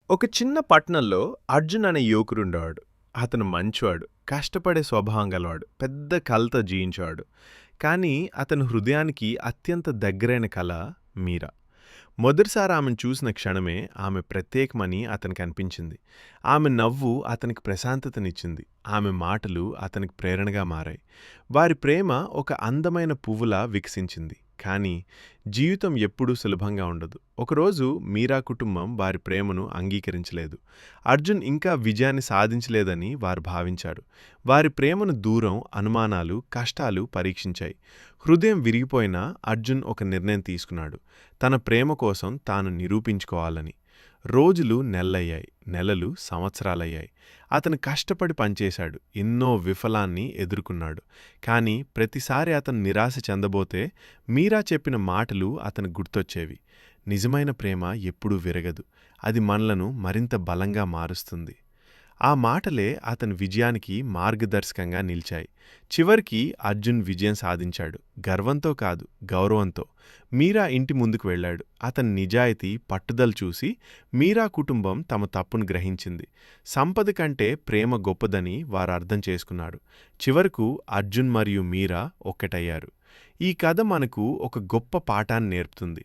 ఒక చిన్న పట్టణంలో అర్జున్ అనే యువకుడుండేవాడు. అతను మంచివాడు, కష్టపడే స్వభావం గలవాడు, పెద్ద కలతో జీయించేవాడు. కానీ అతని హృదయానికి అత్యంత దగ్గరైన కల మీరా. మొదటిసారి ఆమెను చూసిన క్షణమే ఆమె ప్రత్యేకమని అతనికి అనిపించింది. ఆమె నవ్వు అతనికి ప్రశాంతతనిచ్చింది. ఆమె మాటలు అతనికి ప్రేరణగా మారాయి. వారి ప్రేమ ఒక అందమైన పువ్వులా వికసించింది. కానీ జీవితం ఎప్పుడూ సులభంగా ఉండదు. ఒకరోజు మీరా కుటుంబం వారి ప్రేమను అంగీకరించలేదు. అర్జున్ ఇంకా విజయాన్ని సాధించలేదని వారు భావించారు. వారి ప్రేమను దూరం, అనుమానాలు, కష్టాలు పరీక్షించాయి. హృదయం విరిగిపోయినా అర్జున్ ఒక నిర్ణయం తీసుకున్నాడు. తన ప్రేమ కోసం తాను నిరూపించుకోవాలని. రోజులు నెలలయ్యాయి, నెలలు సంవత్సరాలయ్యాయి. అతను కష్టపడి పనిచేశాడు, ఎన్నో విఫలాన్ని ఎదుర్కొన్నాడు. కానీ ప్రతిసారి అతను నిరాశ చెందబోతే మీరా చెప్పిన మాటలు అతను గుర్తొచ్చేవి. నిజమైన ప్రేమ ఎప్పుడూ విరగదు, అది మనలను మరింత బలంగా మారుస్తుంది. ఆ మాటలే అతని విజయానికి మార్గదర్శకంగా నిలిచాయి. చివరికి అర్జున్ విజయం సాధించాడు. గర్వంతో కాదు, గౌరవంతో. మీరా ఇంటి ముందుకు వెళ్ళాడు. అతని నిజాయితీ, పట్టుదల చూసి మీరా కుటుంబం తమ తప్పును గ్రహించింది. సంపద కంటే ప్రేమ గొప్పదని వారు అర్థం చేసుకున్నారు. చివరకు అర్జున్ మరియు మీరా ఒక్కటయ్యారు. ఈ కథ మనకు ఒక గొప్ప పాఠాన్ని నేర్పుతుంది.